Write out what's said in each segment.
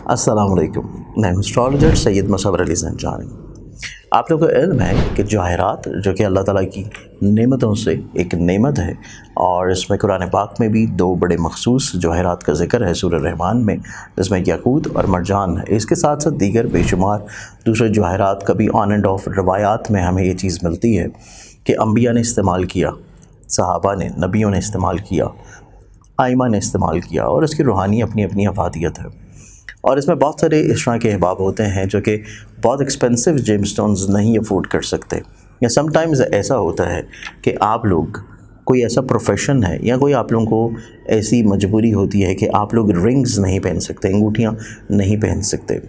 अस्सलाम वालेकुम। मैं एस्ट्रोलॉजर सैयद मुसव्वर अली ज़ंजानी। आप लोगों को इल्म है कि जवाहरात जो कि अल्लाह ताला की नेमतों से एक नेमत है, और इसमें कुरान पाक में भी दो बड़े मखसूस जवाहरात का ज़िक्र है सूरह रहमान में, जिसमें याकूत और मरजान है। इसके साथ साथ दीगर बेशुमार दूसरे जवाहरात का भी ऑन एंड ऑफ रवायात में हमें ये चीज़ मिलती है कि अम्बिया ने इस्तेमाल किया, सहाबा ने, नबियों ने इस्तेमाल किया, आइमा ने इस्तेमाल किया, और इसकी रूहानी अपनी अपनी अफादियत है। और इसमें बहुत सारे इस तरह के अहबाब होते हैं जो कि बहुत एक्सपेंसिव जेमस्टोन्स नहीं अफोर्ड कर सकते, या समटाइम्स ऐसा होता है कि आप लोग कोई ऐसा प्रोफेशन है या कोई आप लोगों को ऐसी मजबूरी होती है कि आप लोग रिंग्स नहीं पहन सकते, अंगूठियाँ नहीं पहन सकते।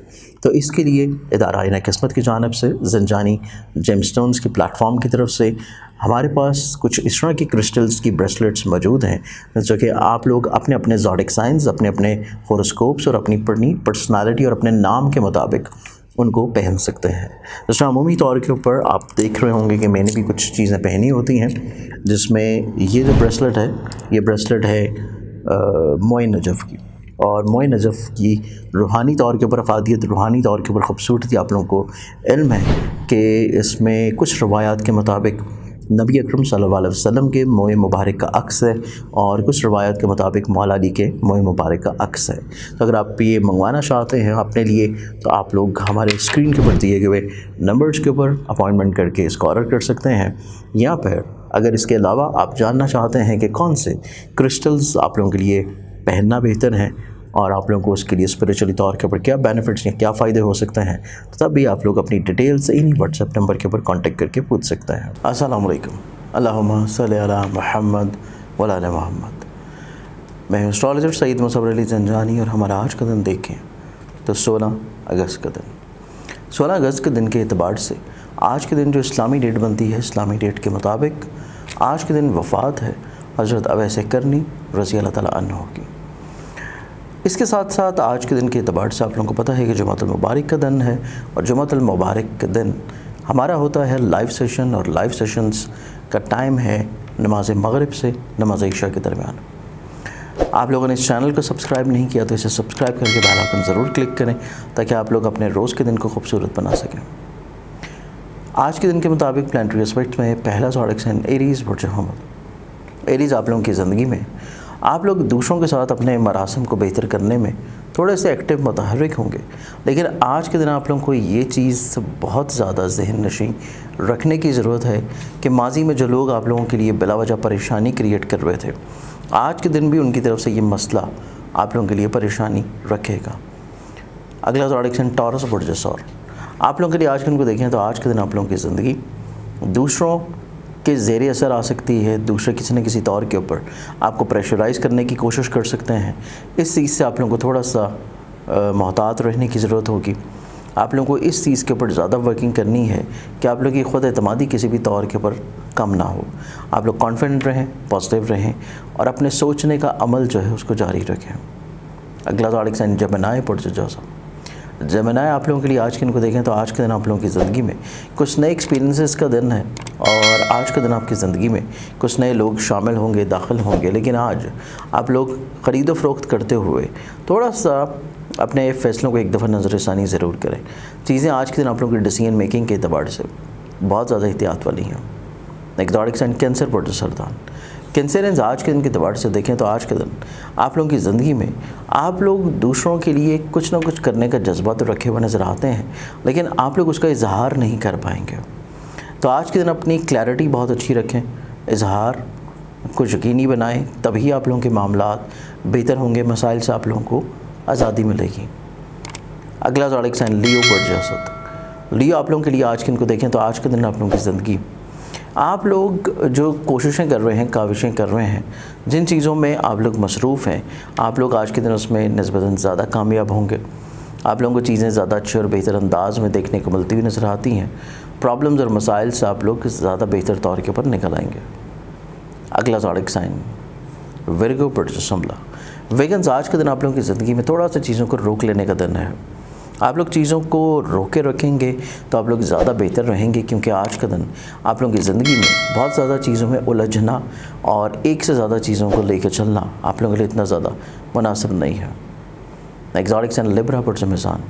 तो इसके लिए इदारा आईना किस्मत की जानिब से ज़ंजानी जेमस्टोन्स के प्लेटफॉर्म की तरफ से हमारे पास कुछ इस तरह की क्रिस्टल्स की ब्रेसलेट्स मौजूद हैं जो कि आप लोग अपने अपने ज़ोडिक साइंस, अपने अपने होरोस्कोप्स और अपनी पर्सनालिटी और अपने नाम के मुताबिक उनको पहन सकते हैं। जैसे अमूमी तौर के ऊपर आप देख रहे होंगे कि मैंने भी कुछ चीज़ें पहनी होती हैं, जिसमें ये जो ब्रेसलेट है, ये ब्रेसलेट है मोए नजफ़ की। और मोए नजफ़ की रूहानी तौर के ऊपर अफादियत, रूहानी तौर के ऊपर ख़ूबसूरती आप लोगों को इल्म है कि इसमें कुछ रवायात के मुताबिक नबी अकरम सल्लल्लाहु अलैहि वसल्लम के मोए मुबारक का अक्स है, और कुछ रवायत के मुताबिक मौला अली के मोए मुबारक का अक्स है। तो अगर आप ये मंगवाना चाहते हैं अपने लिए, तो आप लोग हमारे स्क्रीन के ऊपर दिए गए नंबर्स के ऊपर अपॉइंटमेंट करके इसको ऑर्डर कर सकते हैं। या फिर अगर इसके अलावा आप जानना चाहते हैं कि कौन से क्रिस्टल्स आप लोगों के लिए पहनना बेहतर है और आप लोगों को उसके लिए स्पिरिचुअली तौर के ऊपर क्या बेनिफिट्स या क्या फ़ायदे हो सकते हैं, तो तब भी आप लोग अपनी डिटेल्स इन्हीं व्हाट्सएप नंबर के ऊपर कांटेक्ट करके पूछ सकते हैं। अस्सलाम वालेकुम। अल्लाहुम्मा सल्ली अला मुहम्मद व अला मुहम्मद। मैं एस्ट्रोलॉजर सैयद मुसव्वर अली ज़ंजानी, और हमारा आज का दिन देखें तो 16 अगस्त का दिन। 16 अगस्त के दिन के एतबार से आज के दिन जो इस्लामी डेट बनती है, इस्लामी डेट के मुताबिक आज के दिन वफ़ात है हज़रत अवैस करनी रज़ी अल्लाह तआला अन्हु की। इसके साथ साथ आज के दिन के एतबार से आप लोगों को पता है कि जुमातुल मुबारक का दिन है, और जुमातुल मुबारक का दिन हमारा होता है लाइव सेशन, और लाइव सेशंस का टाइम है नमाज मगरिब से नमाज इशा के दरमियान। आप लोगों ने इस चैनल को सब्सक्राइब नहीं किया तो इसे सब्सक्राइब करके बेल आइकन ज़रूर क्लिक करें, ताकि आप लोग अपने रोज़ के दिन को खूबसूरत बना सकें। आज के दिन के मुताबिक प्लानिटरी एस्पेक्ट में पहला ज़ोडिक साइन एरीज़ बुर्ज हमद। एरीज़ आप लोगों की ज़िंदगी में आप लोग दूसरों के साथ अपने मरासम को बेहतर करने में थोड़े से एक्टिव मुतहर्रिक होंगे, लेकिन आज के दिन आप लोगों को ये चीज़ बहुत ज़्यादा ज़हन नशी रखने की ज़रूरत है कि माजी में जो लोग आप लोगों के लिए बिला वजह परेशानी क्रिएट कर रहे थे, आज के दिन भी उनकी तरफ से ये मसला आप लोगों के लिए परेशानी रखेगा। अगला ज़ोडिक साइन टॉरस बुर्ज सौर। आप लोगों के लिए आज के दिन को देखें तो आज के दिन आप लोगों की ज़िंदगी दूसरों के ज़ेरे असर आ सकती है, दूसरे किसी न किसी तौर के ऊपर आपको प्रेशराइज़ करने की कोशिश कर सकते हैं। इस चीज़ से आप लोगों को थोड़ा सा मोहतात रहने की ज़रूरत होगी। आप लोगों को इस चीज़ के ऊपर ज़्यादा वर्किंग करनी है कि आप लोग की ख़ुद एतमादी किसी भी तौर के ऊपर कम ना हो। आप लोग कॉन्फिडेंट रहें, पॉजिटिव रहें, और अपने सोचने का अमल जो है उसको जारी रखें। अगला ज़ोडिक साइन जेमिनी बुर्ज जोज़ा। जेमिनी आप लोगों के लिए आज के दिन को देखें तो आज के दिन आप लोगों की ज़िंदगी में कुछ नए एक्सपीरियंसेस का दिन है, और आज के दिन आपकी ज़िंदगी में कुछ नए लोग शामिल होंगे, दाखिल होंगे। लेकिन आज आप लोग ख़रीदो फ़रोख्त करते हुए थोड़ा सा अपने फ़ैसलों को एक दफ़ा नज़रसानी ज़रूर करें। चीज़ें आज के दिन आप लोगों की डिसीजन मेकिंग के अतबार से बहुत ज़्यादा एहतियात वाली हैं। एक ज़ोडिक साइन कैंसर बुर्ज सरदान। कैंसरियंस आज के दिन के अतबार से देखें तो आज के दिन आप लोगों की ज़िंदगी में आप लोग दूसरों के लिए कुछ ना कुछ करने का जज्बा तो रखे हुए नज़र आते हैं, लेकिन आप लोग उसका इजहार नहीं कर पाएंगे। तो आज के दिन अपनी क्लैरिटी बहुत अच्छी रखें, इजहार को यकीनी बनाएं, तभी आप लोगों के मामलात बेहतर होंगे, मसाइल से आप लोगों को आज़ादी मिलेगी। अगला ज़ोडिक साइन लियो बुर्ज असद। लियो आप लोगों के लिए आज के दिन को देखें तो आज के दिन आप लोगों की ज़िंदगी आप लोग जो कोशिशें कर रहे हैं, काविशें कर रहे हैं, जिन चीज़ों में आप लोग मसरूफ़ हैं, आप लोग आज के दिन उसमें निस्बतन ज़्यादा कामयाब होंगे। आप लोगों को चीज़ें ज़्यादा अच्छे और बेहतर अंदाज में देखने को मिलती हुई नज़र आती हैं। प्रॉब्लम्स और मसाइल से आप लोग ज़्यादा बेहतर तौर के ऊपर निकल आएंगे। अगला ज़ोडिक साइन विर्गो बुर्ज शिमला। वेगन्स आज के दिन आप लोगों की ज़िंदगी में थोड़ा सा चीज़ों को रोक लेने का दिन है। आप लोग चीज़ों को रोके रखेंगे तो आप लोग ज़्यादा बेहतर रहेंगे, क्योंकि आज का दिन आप लोगों की ज़िंदगी में बहुत ज़्यादा चीज़ों में उलझना और एक से ज़्यादा चीज़ों को लेकर चलना आप लोगों के लिए इतना ज़्यादा मुनासिब नहीं है। Exotic sign Libra puts a मिज़ान।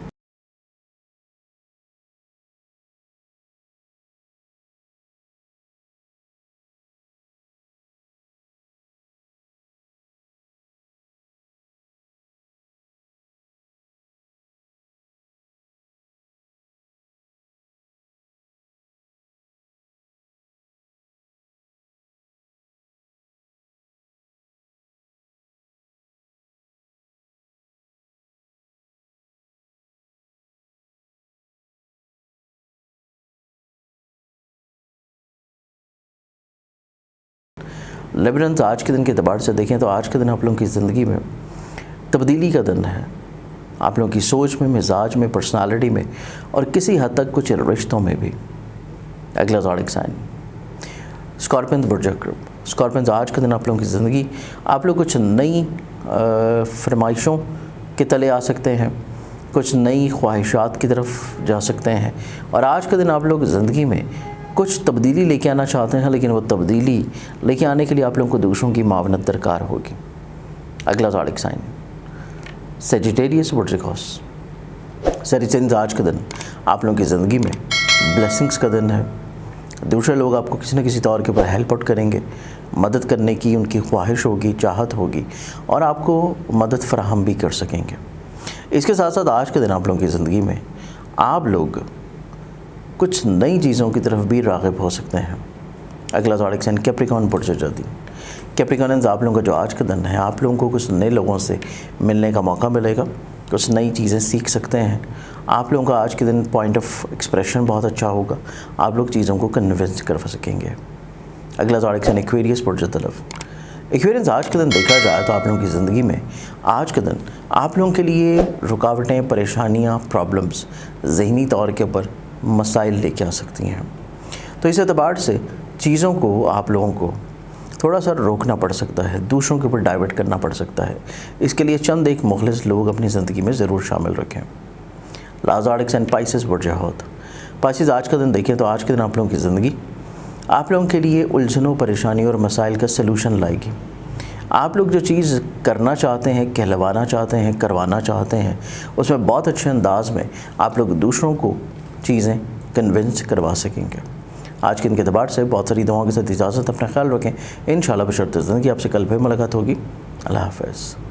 लिब्रेंस आज के दिन के अतबार से देखें तो आज के दिन आप लोगों की ज़िंदगी में तब्दीली का दिन है। आप लोगों की सोच में, मिजाज में, पर्सनालिटी में और किसी हद तक कुछ रिश्तों में भी। अगला ज़ोडिक साइन स्कॉर्पियंस बुर्ज ग्रुप। स्कॉर्पियंस आज के दिन आप लोगों की ज़िंदगी, आप लोग कुछ नई फरमाइशों के तले आ सकते हैं, कुछ नई ख्वाहिशात की तरफ जा सकते हैं और आज के दिन आप लोग ज़िंदगी में कुछ तब्दीली लेके आना चाहते हैं, लेकिन वो तब्दीली लेके आने के लिए आप लोगों को दूसरों की मावनत दरकार होगी। अगला ज़ोडिक साइन सेजिटेरियस बुर्जिकॉस। सेजिटेरियस आज का दिन आप लोगों की ज़िंदगी में ब्लेसिंग्स का दिन है। दूसरे लोग आपको किसी न किसी तौर के ऊपर हेल्प आउट करेंगे, मदद करने की उनकी ख्वाहिश होगी, चाहत होगी और आपको मदद फराहम भी कर सकेंगे। इसके साथ साथ आज के दिन आप लोगों की ज़िंदगी में आप लोग कुछ नई चीज़ों की तरफ भी राग़िब हो सकते हैं। अगला ज़ोडिक साइन कैप्रिकॉर्न बुर्ज जदी। कैप्रिकॉर्नियंस आप लोगों का जो आज का दिन है, आप लोगों को कुछ नए लोगों से मिलने का मौका मिलेगा, कुछ नई चीज़ें सीख सकते हैं। आप लोगों का आज के दिन पॉइंट ऑफ एक्सप्रेशन बहुत अच्छा होगा, आप लोग चीज़ों को कन्विंस कर सकेंगे। अगला ज़ोडिक साइन एक्वेरियस बुर्ज तलफ। एक्वेरियंस आज के दिन देखा जाए तो आप लोगों की ज़िंदगी में आज के दिन आप लोगों के लिए रुकावटें, परेशानियाँ, प्रॉब्लम्स ज़हनी तौर के ऊपर मसाइल लेके आ सकती हैं। तो इस एतबार से चीज़ों को आप लोगों को थोड़ा सा रोकना पड़ सकता है, दूसरों के ऊपर डाइवर्ट करना पड़ सकता है। इसके लिए चंद एक मुखलिस लोग अपनी ज़िंदगी में ज़रूर शामिल रखें। ज़ोडिक साइन पाइसेस बुर्ज हौत। पाइसेस आज का दिन देखें तो आज के दिन आप लोगों की ज़िंदगी आप लोगों के लिए उलझनों, परेशानियों और मसाइल का सलूशन लाएगी। आप लोग जो चीज़ करना चाहते हैं, कहलवाना चाहते हैं, करवाना चाहते हैं, उसमें बहुत अच्छे अंदाज में आप लोग दूसरों को चीज़ें कन्विंस करवा सकेंगे। आज के दिन के अतबार से बहुत सारी दुआओं के साथ इजाज़त, अपना ख्याल रखें। इंशाअल्लाह बशर्ते ज़िंदगी आपसे कल फिर मुलाकात होगी। अल्लाह हाफ़िज़।